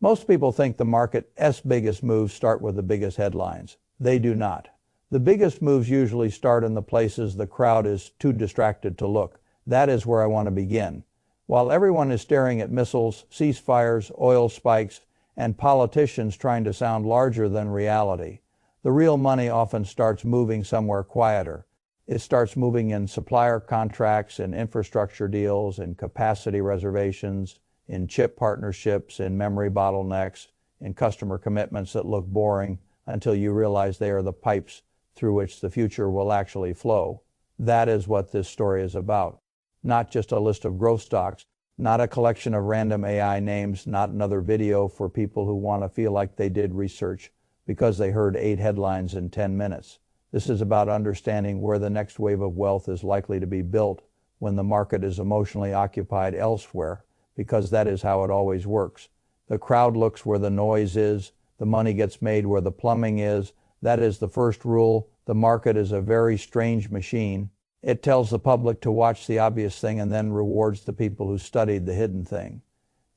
Most people think the market's biggest moves start with the biggest headlines. They do not. The biggest moves usually start in the places the crowd is too distracted to look. That is where I want to begin. While everyone is staring at missiles, ceasefires, oil spikes, and politicians trying to sound larger than reality, the real money often starts moving somewhere quieter. It starts moving in supplier contracts, in infrastructure deals, in capacity reservations, in chip partnerships, in memory bottlenecks, in customer commitments that look boring until you realize they are the pipes through which the future will actually flow. That is what this story is about. Not just a list of growth stocks, not a collection of random AI names, not another video for people who want to feel like they did research because they heard 8 headlines in 10 minutes. This is about understanding where the next wave of wealth is likely to be built when the market is emotionally occupied elsewhere, because that is how it always works. The crowd looks where the noise is, the money gets made where the plumbing is. That is the first rule. The market is a very strange machine. It tells the public to watch the obvious thing and then rewards the people who studied the hidden thing.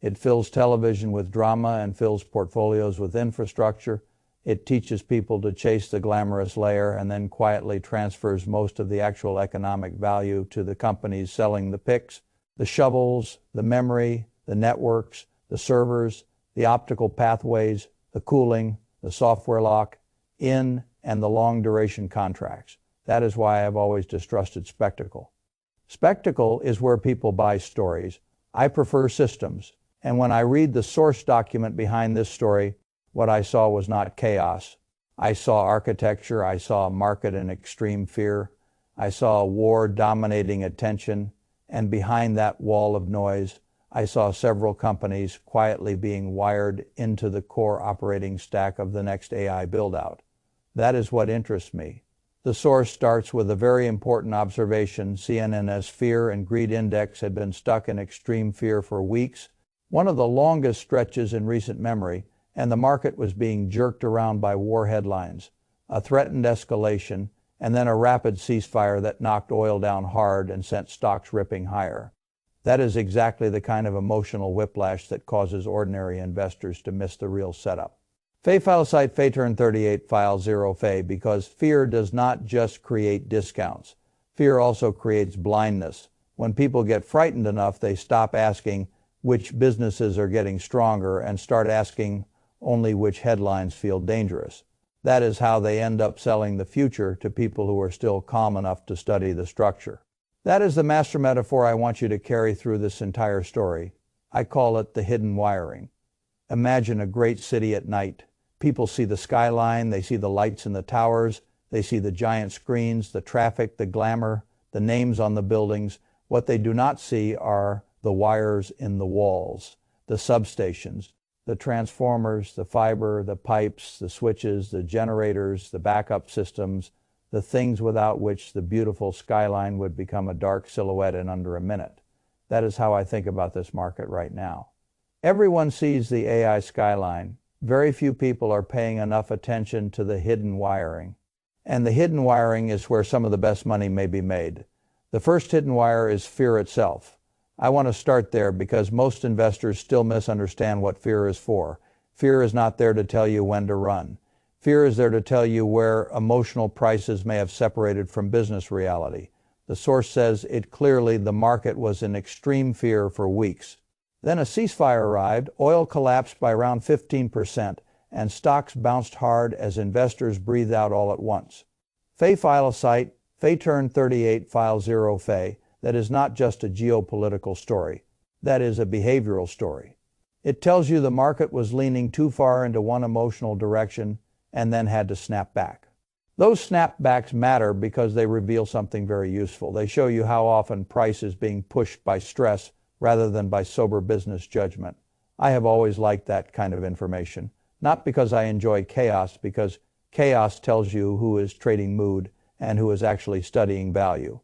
It fills television with drama and fills portfolios with infrastructure. It teaches people to chase the glamorous layer and then quietly transfers most of the actual economic value to the companies selling the picks, the shovels, the memory, the networks, the servers, the optical pathways, the cooling, the software lock, and the long-duration contracts. That is why I've always distrusted spectacle. Spectacle is where people buy stories. I prefer systems. And when I read the source document behind this story, what I saw was not chaos. I saw architecture. I saw a market in extreme fear. I saw a war dominating attention. And behind that wall of noise, I saw several companies quietly being wired into the core operating stack of the next AI buildout. That is what interests me. The source starts with a very important observation. CNN's fear and greed index had been stuck in extreme fear for weeks, one of the longest stretches in recent memory, and the market was being jerked around by war headlines, a threatened escalation, and then a rapid ceasefire that knocked oil down hard and sent stocks ripping higher. That is exactly the kind of emotional whiplash that causes ordinary investors to miss the real setup. Fay file site Fayturn38 file 0 Fay, because fear does not just create discounts. Fear also creates blindness. When people get frightened enough, they stop asking which businesses are getting stronger and start asking only which headlines feel dangerous. That is how they end up selling the future to people who are still calm enough to study the structure. That is the master metaphor I want you to carry through this entire story. I call it the hidden wiring. Imagine a great city at night. People see the skyline, they see the lights in the towers, they see the giant screens, the traffic, the glamour, the names on the buildings. What they do not see are the wires in the walls, the substations, the transformers, the fiber, the pipes, the switches, the generators, the backup systems, the things without which the beautiful skyline would become a dark silhouette in under a minute. That is how I think about this market right now. Everyone sees the AI skyline. Very few people are paying enough attention to the hidden wiring. And the hidden wiring is where some of the best money may be made. The first hidden wire is fear itself. I want to start there because most investors still misunderstand what fear is for. Fear is not there to tell you when to run. Fear is there to tell you where emotional prices may have separated from business reality. The source says it clearly. The market was in extreme fear for weeks. Then a ceasefire arrived, oil collapsed by around 15%, and stocks bounced hard as investors breathed out all at once. Fay file a site, Fayturn38 file 0 Fay, that is not just a geopolitical story. That is a behavioral story. It tells you the market was leaning too far into one emotional direction and then had to snap back. Those snapbacks matter because they reveal something very useful. They show you how often price is being pushed by stress rather than by sober business judgment. I have always liked that kind of information, not because I enjoy chaos, because chaos tells you who is trading mood and who is actually studying value.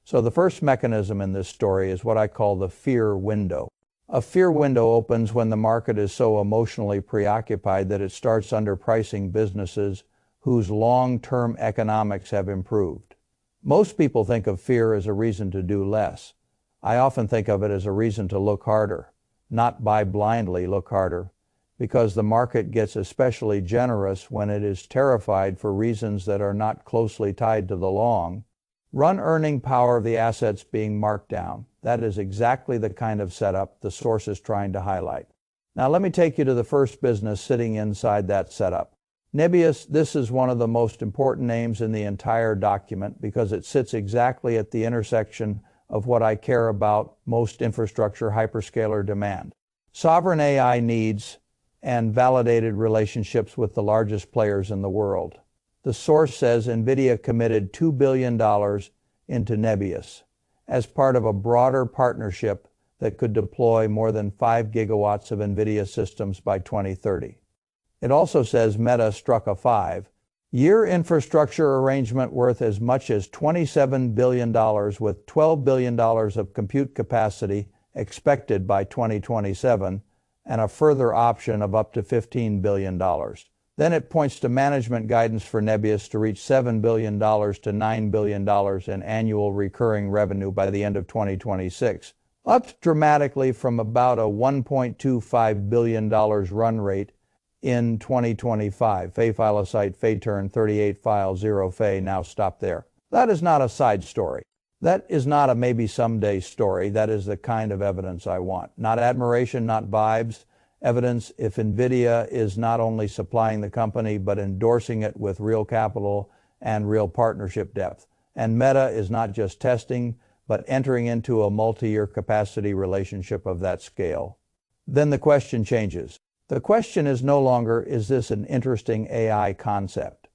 So the first mechanism in this story is what I call the fear window. A fear window opens when the market is so emotionally preoccupied that it starts underpricing businesses whose long-term economics have improved. Most people think of fear as a reason to do less. I often think of it as a reason to look harder. Not buy blindly, look harder. because the market gets especially generous when it is terrified for reasons that are not closely tied to the long run earning power of the assets being marked down. That is exactly the kind of setup the source is trying to highlight. Now let me take you to the first business sitting inside that setup. Nebius. This is one of the most important names in the entire document because it sits exactly at the intersection of what I care about most: infrastructure, hyperscaler demand, sovereign AI needs, and validated relationships with the largest players in the world. The source says NVIDIA committed $2 billion into Nebius as part of a broader partnership that could deploy more than 5 gigawatts of NVIDIA systems by 2030. It also says Meta struck a 5-year infrastructure arrangement worth as much as $27 billion with $12 billion of compute capacity expected by 2027 and a further option of up to $15 billion. Then it points to management guidance for Nebius to reach $7 billion to $9 billion in annual recurring revenue by the end of 2026, up dramatically from about a $1.25 billion run rate in 2025. Fay Filosite, Fay Turn 38 File 0 Fay. Now stop there. That is not a side story. That is not a maybe someday story. That is the kind of evidence I want. Not admiration, not vibes. Evidence if NVIDIA is not only supplying the company but endorsing it with real capital and real partnership depth. And Meta is not just testing but entering into a multi-year capacity relationship of that scale. Then the question changes. The question is no longer, is this an interesting AI concept?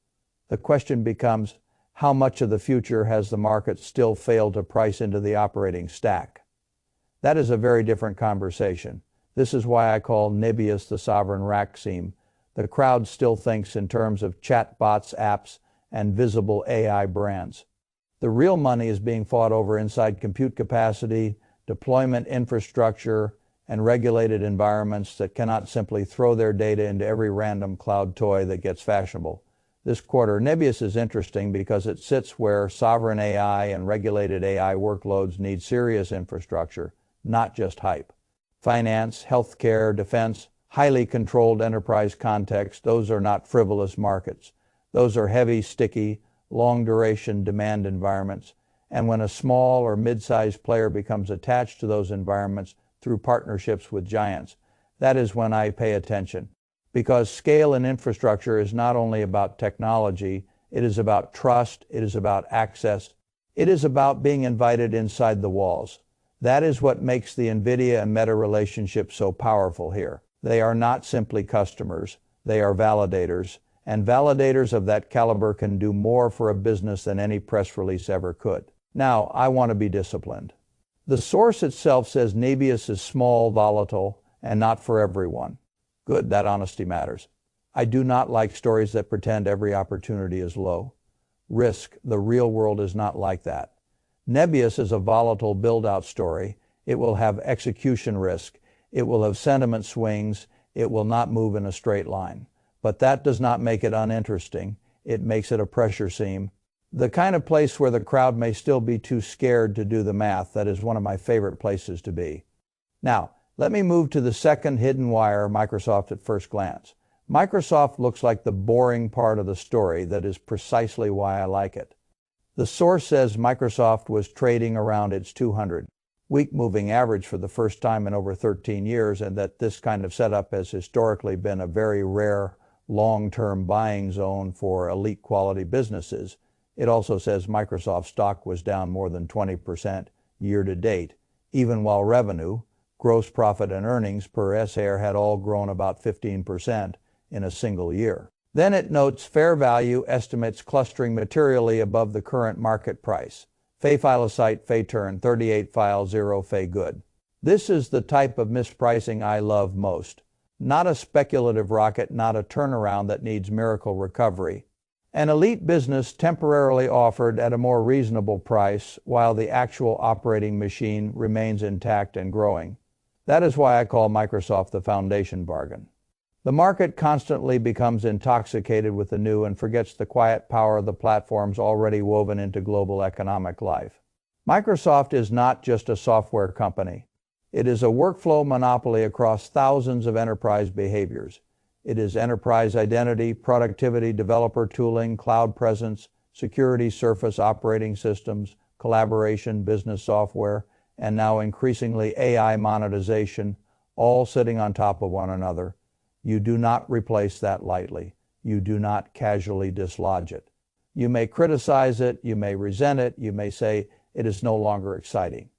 The question becomes, how much of the future has the market still failed to price into the operating stack? That is a very different conversation. This is why I call Nebius the sovereign rack seam. The crowd still thinks in terms of chatbots, apps, and visible AI brands. The real money is being fought over inside compute capacity, deployment infrastructure, and regulated environments that cannot simply throw their data into every random cloud toy that gets fashionable. This quarter, Nebius is interesting because it sits where sovereign AI and regulated AI workloads need serious infrastructure, not just hype. Finance, healthcare, defense, highly controlled enterprise context, those are not frivolous markets. Those are heavy, sticky, long-duration demand environments. And when a small or mid-sized player becomes attached to those environments through partnerships with giants, that is when I pay attention. Because scale and infrastructure is not only about technology, it is about trust, it is about access, it is about being invited inside the walls. That is what makes the NVIDIA and Meta relationship so powerful here. They are not simply customers, they are validators, and validators of that caliber can do more for a business than any press release ever could. Now, I want to be disciplined. The source itself says Nebius is small, volatile, and not for everyone. Good, that honesty matters. I do not like stories that pretend every opportunity is low risk. The real world is not like that. Nebius is a volatile build-out story. It will have execution risk. It will have sentiment swings. It will not move in a straight line. But that does not make it uninteresting. It makes it a pressure seam. The kind of place where the crowd may still be too scared to do the math. That is one of my favorite places to be. Now, let me move to the second hidden wire, Microsoft at first glance. Microsoft looks like the boring part of the story. That is precisely why I like it. The source says Microsoft was trading around its 200-week moving average for the first time in over 13 years, and that this kind of setup has historically been a very rare long-term buying zone for elite quality businesses. It also says Microsoft stock was down more than 20% year to date, even while revenue, gross profit, and earnings per share had all grown about 15% in a single year. Then it notes fair value estimates clustering materially above the current market price. Fay Filosite, Fay Turn 38 File 0 Fay Good. This is the type of mispricing I love most. Not a speculative rocket, not a turnaround that needs miracle recovery. An elite business temporarily offered at a more reasonable price while the actual operating machine remains intact and growing. That is why I call Microsoft the foundation bargain. The market constantly becomes intoxicated with the new and forgets the quiet power of the platforms already woven into global economic life. Microsoft is not just a software company. It is a workflow monopoly across thousands of enterprise behaviors. It is enterprise identity, productivity, developer tooling, cloud presence, security, surface operating systems, collaboration, business software, and now increasingly AI monetization, all sitting on top of one another. You do not replace that lightly. You do not casually dislodge it. You may criticize it, you may resent it, you may say it is no longer exciting.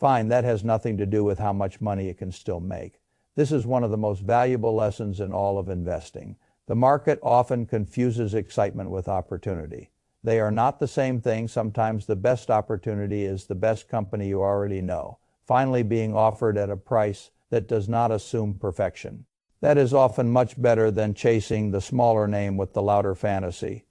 Fine, that has nothing to do with how much money it can still make. This is one of the most valuable lessons in all of investing. The market often confuses excitement with opportunity. They are not the same thing. Sometimes the best opportunity is the best company you already know, finally being offered at a price that does not assume perfection. That is often much better than chasing the smaller name with the louder fantasy.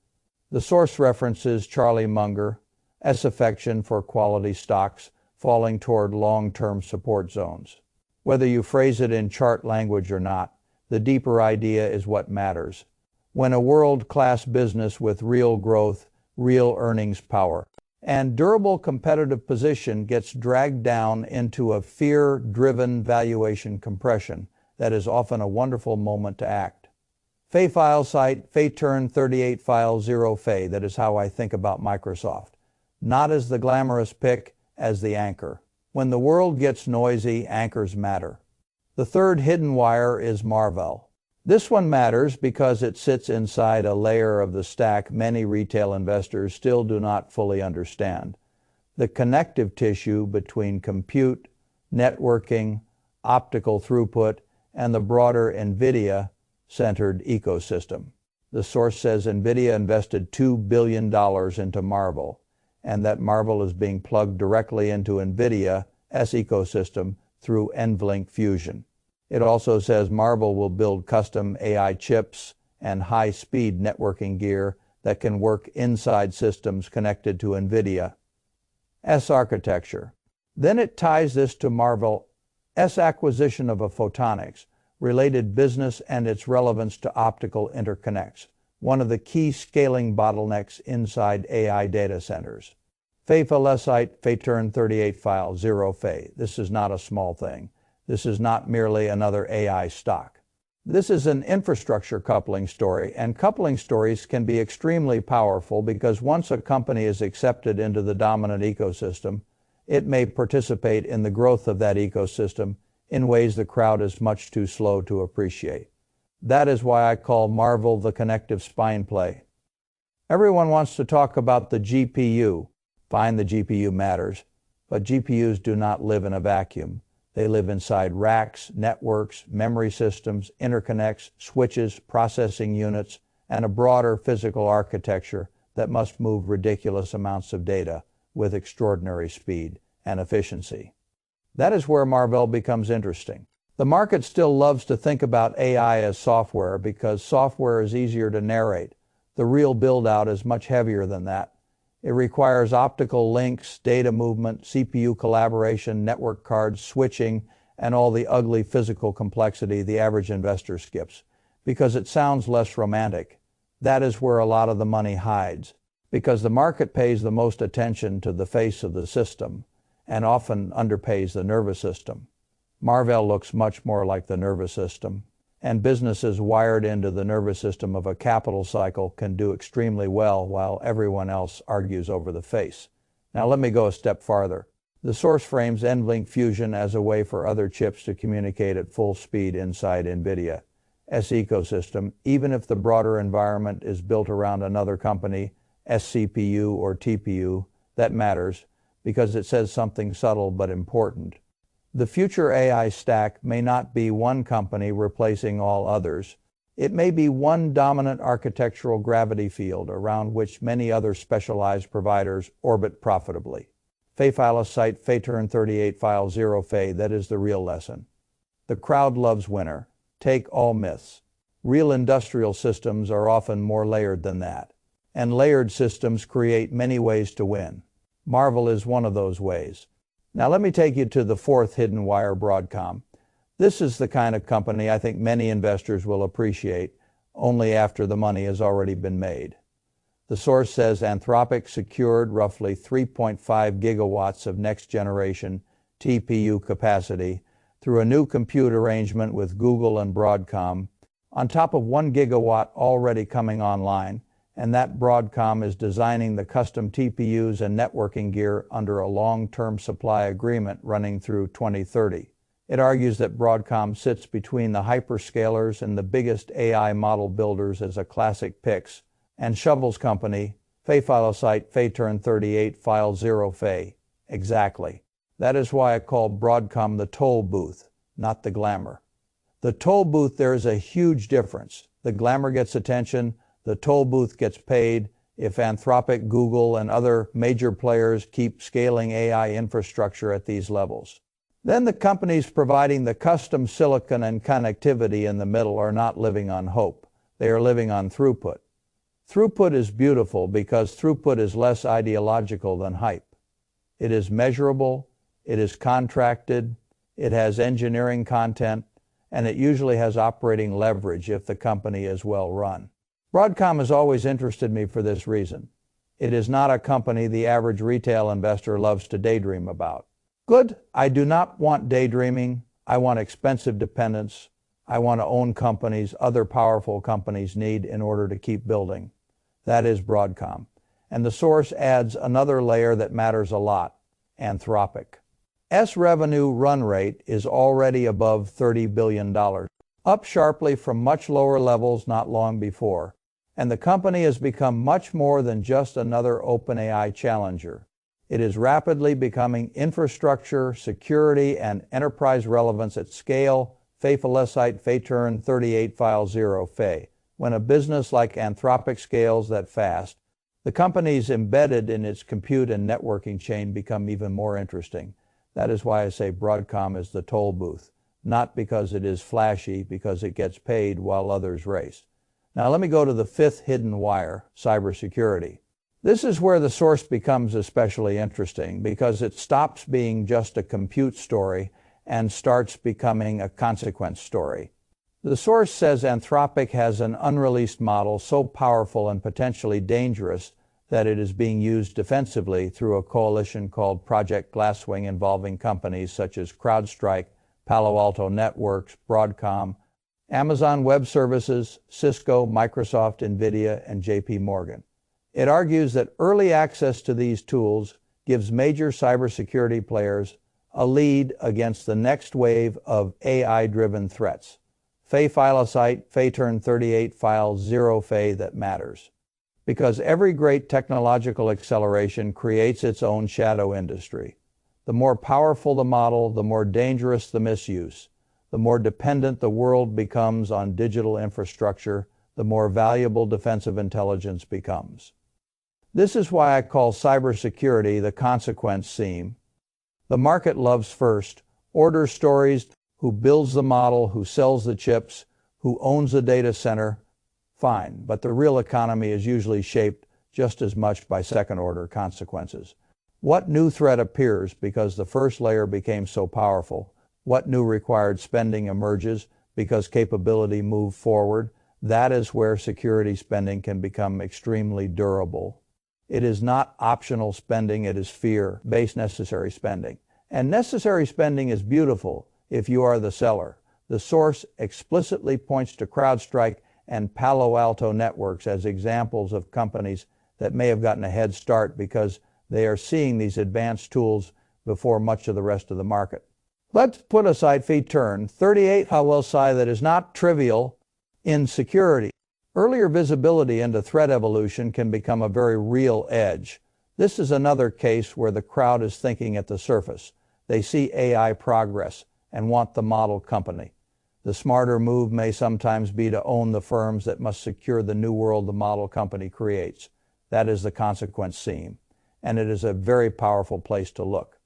The source references Charlie Munger, affection for quality stocks falling toward long-term support zones. Whether you phrase it in chart language or not, the deeper idea is what matters. When a world-class business with real growth, real earnings power, and durable competitive position gets dragged down into a fear-driven valuation compression, that is often a wonderful moment to act. Fay file site, Fay turn 38 file 0 Fay. That is how I think about Microsoft. Not as the glamorous pick, as the anchor. When the world gets noisy, anchors matter. The third hidden wire is Marvell. This one matters because it sits inside a layer of the stack many retail investors still do not fully understand. The connective tissue between compute, networking, optical throughput, and the broader NVIDIA-centered ecosystem. The source says NVIDIA invested $2 billion into Marvell, and that Marvell is being plugged directly into NVIDIA's ecosystem through NVLink Fusion. It also says Marvell will build custom AI chips and high-speed networking gear that can work inside systems connected to NVIDIA's architecture. Then it ties this to Marvell's acquisition of a photonics, related business and its relevance to optical interconnects, one of the key scaling bottlenecks inside AI data centers. Fay Felicite, Fay turn 38 file 0 Fay. This is not a small thing. This is not merely another AI stock. This is an infrastructure coupling story, and coupling stories can be extremely powerful because once a company is accepted into the dominant ecosystem, it may participate in the growth of that ecosystem in ways the crowd is much too slow to appreciate. That is why I call Marvell the connective spine play. Everyone wants to talk about the GPU. Fine, the GPU matters, but GPUs do not live in a vacuum. They live inside racks, networks, memory systems, interconnects, switches, processing units, and a broader physical architecture that must move ridiculous amounts of data with extraordinary speed and efficiency. That is where Marvell becomes interesting. The market still loves to think about AI as software because software is easier to narrate. The real build-out is much heavier than that. It requires optical links, data movement, CPU collaboration, network cards, switching, and all the ugly physical complexity the average investor skips, because it sounds less romantic. That is where a lot of the money hides, because the market pays the most attention to the face of the system, and often underpays the nervous system. Marvell looks much more like the nervous system, and businesses wired into the nervous system of a capital cycle can do extremely well while everyone else argues over the face. Now let me go a step farther. The source frames NVLink Fusion as a way for other chips to communicate at full speed inside NVIDIA's ecosystem, even if the broader environment is built around another company, CPU or TPU. That matters because it says something subtle but important. The future AI stack may not be one company replacing all others. It may be one dominant architectural gravity field around which many other specialized providers orbit profitably. Fay Felicite, Fay turn 38 file 0 Fay. That is the real lesson. The crowd loves winner. Take all myths. Real industrial systems are often more layered than that. And layered systems create many ways to win. Marvell is one of those ways. Now let me take you to the fourth hidden wire, Broadcom. This is the kind of company I think many investors will appreciate only after the money has already been made. The source says Anthropic secured roughly 3.5 gigawatts of next-generation TPU capacity through a new compute arrangement with Google and Broadcom, on top of 1 gigawatt already coming online, and that Broadcom is designing the custom TPUs and networking gear under a long-term supply agreement running through 2030. It argues that Broadcom sits between the hyperscalers and the biggest AI model builders as a classic PIX, and Shovel's company, Fay-Filocyte Fay-Turn38 File 0 Fay. Exactly. That is why I call Broadcom the toll booth, not the glamour. The toll booth, there is a huge difference. The glamour gets attention, the toll booth gets paid if Anthropic, Google, and other major players keep scaling AI infrastructure at these levels. Then the companies providing the custom silicon and connectivity in the middle are not living on hope. They are living on throughput. Throughput is beautiful because throughput is less ideological than hype. It is measurable, it is contracted, it has engineering content, and it usually has operating leverage if the company is well run. Broadcom has always interested me for this reason. It is not a company the average retail investor loves to daydream about. Good, I do not want daydreaming. I want expensive dependence. I want to own companies other powerful companies need in order to keep building. That is Broadcom. And the source adds another layer that matters a lot, Anthropic. Revenue run rate is already above $30 billion, up sharply from much lower levels not long before. And the company has become much more than just another OpenAI challenger. It is rapidly becoming infrastructure, security, and enterprise relevance at scale, Fay-Filocyte Fay-Turn38 File 0 Fay. When a business like Anthropic scales that fast, the companies embedded in its compute and networking chain become even more interesting. That is why I say Broadcom is the toll booth, not because it is flashy, because it gets paid while others race. Now let me go to the fifth hidden wire, cybersecurity. This is where the source becomes especially interesting because it stops being just a compute story and starts becoming a consequence story. The source says Anthropic has an unreleased model so powerful and potentially dangerous that it is being used defensively through a coalition called Project Glasswing involving companies such as CrowdStrike, Palo Alto Networks, Broadcom, Amazon Web Services, Cisco, Microsoft, NVIDIA, and JP Morgan. It argues that early access to these tools gives major cybersecurity players a lead against the next wave of AI-driven threats. Fay-Filocyte Fay-Turn38 File 0 Fay that matters. Because every great technological acceleration creates its own shadow industry. The more powerful the model, the more dangerous the misuse. The more dependent the world becomes on digital infrastructure, the more valuable defensive intelligence becomes. This is why I call cybersecurity the consequence theme. The market loves first, order stories, who builds the model, who sells the chips, who owns the data center. Fine, but the real economy is usually shaped just as much by second-order consequences. What new threat appears because the first layer became so powerful? What new required spending emerges because capability moved forward? That is where security spending can become extremely durable. It is not optional spending, it is fear-based necessary spending. And necessary spending is beautiful if you are the seller. The source explicitly points to CrowdStrike and Palo Alto Networks as examples of companies that may have gotten a head start because they are seeing these advanced tools before much of the rest of the market. Let's put aside Fay-Turn38. I will say that is not trivial in security. Earlier visibility into threat evolution can become a very real edge. This is another case where the crowd is thinking at the surface. They see AI progress and want the model company. The smarter move may sometimes be to own the firms that must secure the new world the model company creates. That is the consequence theme, and it is a very powerful place to look.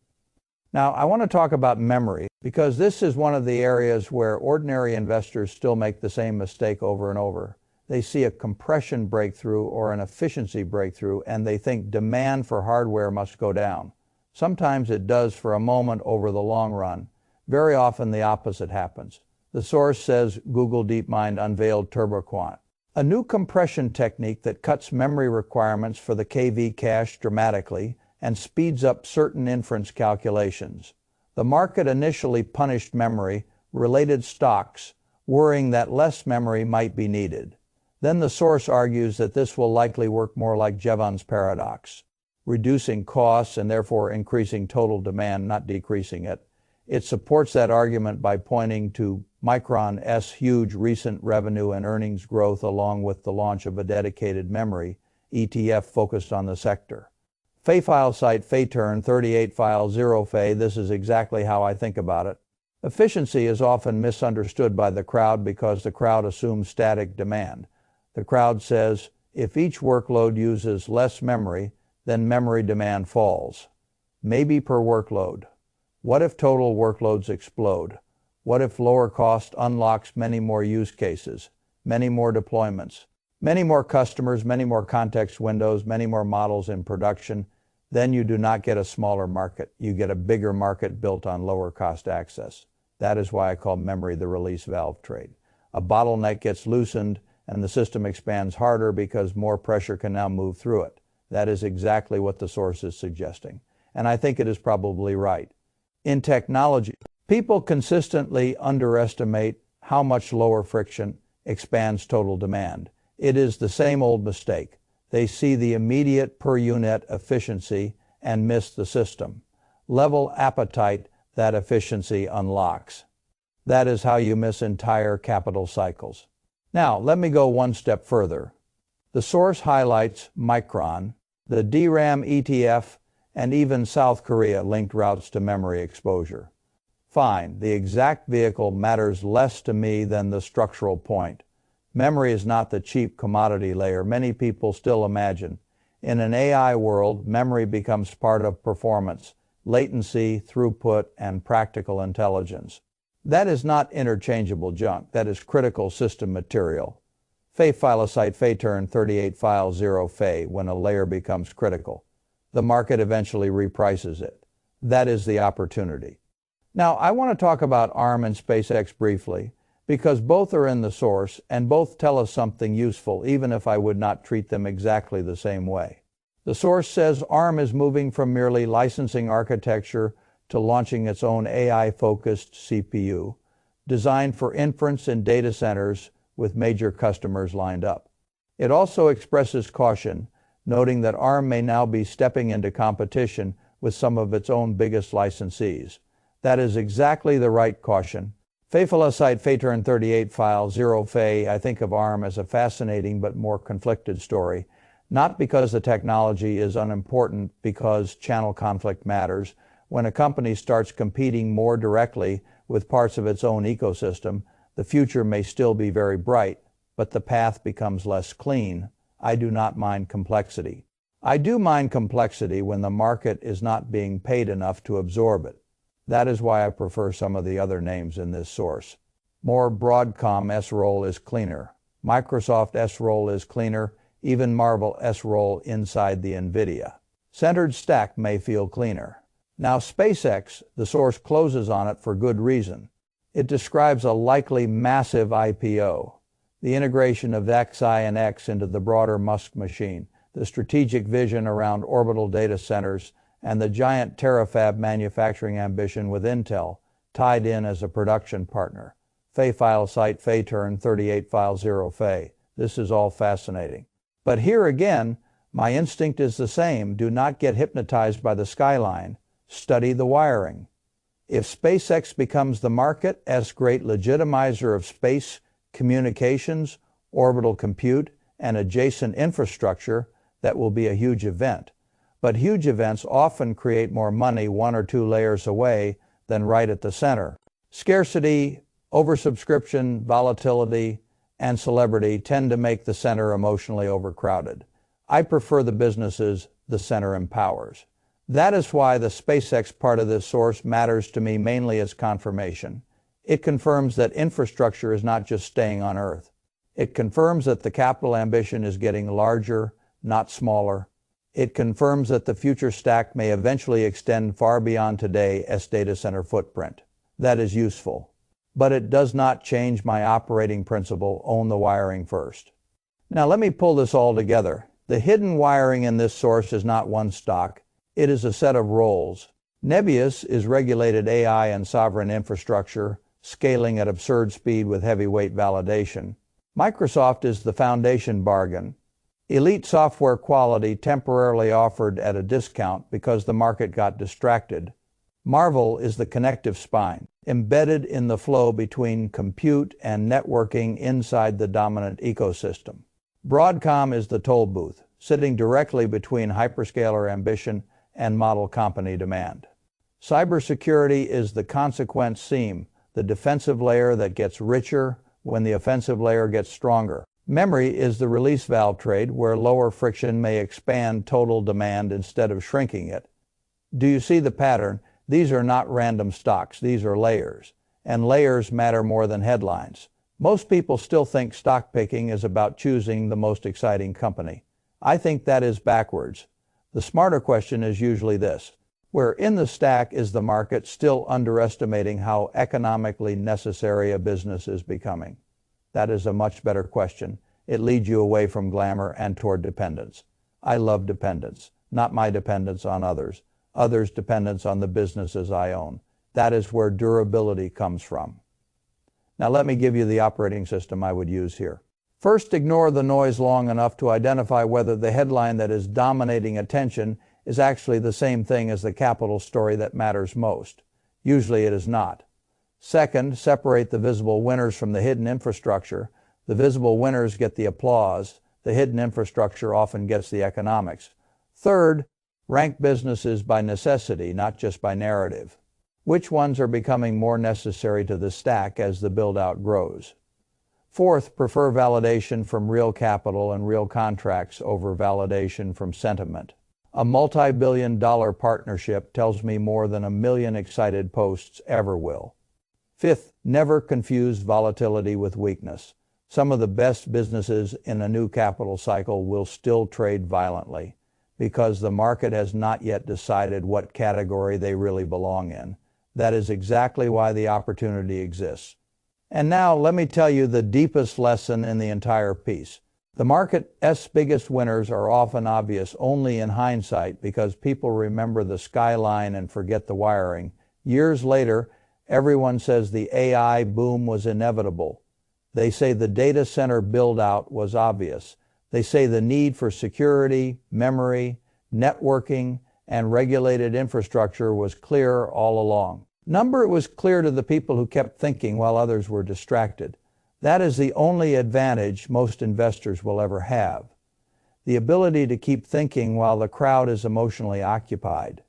Now, I want to talk about memory because this is one of the areas where ordinary investors still make the same mistake over and over. They see a compression breakthrough or an efficiency breakthrough, and they think demand for hardware must go down. Sometimes it does for a moment over the long run. Very often the opposite happens. The source says Google DeepMind unveiled TurboQuant, a new compression technique that cuts memory requirements for the KV cache dramatically and speeds up certain inference calculations. The market initially punished memory-related stocks, worrying that less memory might be needed. Then the source argues that this will likely work more like Jevons paradox, reducing costs and therefore increasing total demand, not decreasing it. It supports that argument by pointing to Micron's huge recent revenue and earnings growth along with the launch of a dedicated memory ETF focused on the sector. Fay file site Fayturn 38 file 0 Fay, this is exactly how I think about it. Efficiency is often misunderstood by the crowd because the crowd assumes static demand. The crowd says if each workload uses less memory, then memory demand falls. Maybe per workload. What if total workloads explode? What if lower cost unlocks many more use cases, many more deployments, many more customers, many more context windows, many more models in production? Then you do not get a smaller market. You get a bigger market built on lower cost access. That is why I call memory the release valve trade. A bottleneck gets loosened and the system expands harder because more pressure can now move through it. That is exactly what the source is suggesting. And I think it is probably right. In technology, people consistently underestimate how much lower friction expands total demand. It is the same old mistake. They see the immediate per unit efficiency and miss the system level appetite that efficiency unlocks. That is how you miss entire capital cycles. Now, let me go one step further. The source highlights Micron, the DRAM ETF, and even South Korea linked routes to memory exposure. Fine, the exact vehicle matters less to me than the structural point. Memory is not the cheap commodity layer many people still imagine. In an AI world, memory becomes part of performance, latency, throughput, and practical intelligence. That is not interchangeable junk. That is critical system material. Fay file site Fayturn 38 file 0 Fay when a layer becomes critical. The market eventually reprices it. That is the opportunity. Now, I want to talk about ARM and SpaceX briefly, because both are in the source and both tell us something useful, even if I would not treat them exactly the same way. The source says ARM is moving from merely licensing architecture to launching its own AI-focused CPU, designed for inference in data centers with major customers lined up. It also expresses caution, noting that ARM may now be stepping into competition with some of its own biggest licensees. That is exactly the right caution. Fay file site Fayturn 38 file 0 Fay, I think of ARM as a fascinating but more conflicted story, not because the technology is unimportant, because channel conflict matters. When a company starts competing more directly with parts of its own ecosystem, the future may still be very bright, but the path becomes less clean. I do not mind complexity. I do mind complexity when the market is not being paid enough to absorb it. That is why I prefer some of the other names in this source. More Broadcom S-roll is cleaner. Microsoft S-roll is cleaner. Even Marvell S-roll inside the NVIDIA. Centered stack may feel cleaner. Now SpaceX, the source closes on it for good reason. It describes a likely massive IPO. The integration of Xi and X into the broader Musk machine, the strategic vision around orbital data centers, and the giant terafab manufacturing ambition with Intel, tied in as a production partner. Fay file site Fayturn 38 file 0 Fay. This is all fascinating. But here again, my instinct is the same. Do not get hypnotized by the skyline. Study the wiring. If SpaceX becomes the market's great legitimizer of space communications, orbital compute, and adjacent infrastructure, that will be a huge event. But huge events often create more money one or two layers away than right at the center. Scarcity, oversubscription, volatility, and celebrity tend to make the center emotionally overcrowded. I prefer the businesses the center empowers. That is why the SpaceX part of this source matters to me mainly as confirmation. It confirms that infrastructure is not just staying on Earth. It confirms that the capital ambition is getting larger, not smaller. It confirms that the future stack may eventually extend far beyond today's data center footprint. That is useful. But it does not change my operating principle, own the wiring first. Now let me pull this all together. The hidden wiring in this source is not one stock. It is a set of roles. Nebius is regulated AI and sovereign infrastructure, scaling at absurd speed with heavyweight validation. Microsoft is the foundation bargain. Elite software quality temporarily offered at a discount because the market got distracted. Marvell is the connective spine, embedded in the flow between compute and networking inside the dominant ecosystem. Broadcom is the toll booth, sitting directly between hyperscaler ambition and model company demand. Cybersecurity is the consequence seam, the defensive layer that gets richer when the offensive layer gets stronger. Memory is the release valve trade where lower friction may expand total demand instead of shrinking it. Do you see the pattern? These are not random stocks, these are layers. And layers matter more than headlines. Most people still think stock picking is about choosing the most exciting company. I think that is backwards. The smarter question is usually this: where in the stack is the market still underestimating how economically necessary a business is becoming? That is a much better question. It leads you away from glamour and toward dependence. I love dependence, not my dependence on others. Others' dependence on the businesses I own. That is where durability comes from. Now let me give you the operating system I would use here. First, ignore the noise long enough to identify whether the headline that is dominating attention is actually the same thing as the capital story that matters most. Usually it is not. Second, separate the visible winners from the hidden infrastructure. The visible winners get the applause. The hidden infrastructure often gets the economics. Third, rank businesses by necessity, not just by narrative. Which ones are becoming more necessary to the stack as the build-out grows? Fourth, prefer validation from real capital and real contracts over validation from sentiment. A multi-billion-dollar partnership tells me more than 1 million excited posts ever will. Fifth, never confuse volatility with weakness. Some of the best businesses in a new capital cycle will still trade violently because the market has not yet decided what category they really belong in. That is exactly why the opportunity exists. And now let me tell you the deepest lesson in the entire piece. The market's biggest winners are often obvious only in hindsight because people remember the skyline and forget the wiring. Years later, everyone says the AI boom was inevitable. They say the data center build-out was obvious. They say the need for security, memory, networking, and regulated infrastructure was clear all along. It was clear to the people who kept thinking while others were distracted. That is the only advantage most investors will ever have. The ability to keep thinking while the crowd is emotionally occupied.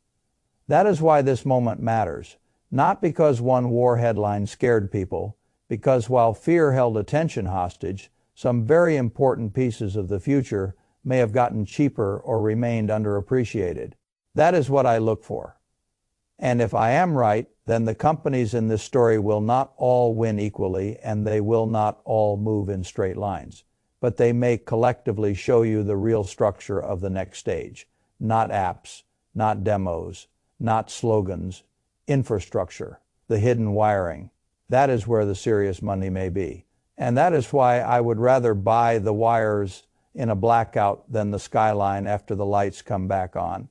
That is why this moment matters. Not because one war headline scared people, because while fear held attention hostage, some very important pieces of the future may have gotten cheaper or remained underappreciated. That is what I look for. And if I am right, then the companies in this story will not all win equally, and they will not all move in straight lines. But they may collectively show you the real structure of the next stage. Not apps, not demos, not slogans. Infrastructure, the hidden wiring. That is where the serious money may be. And that is why I would rather buy the wires in a blackout than the skyline after the lights come back on.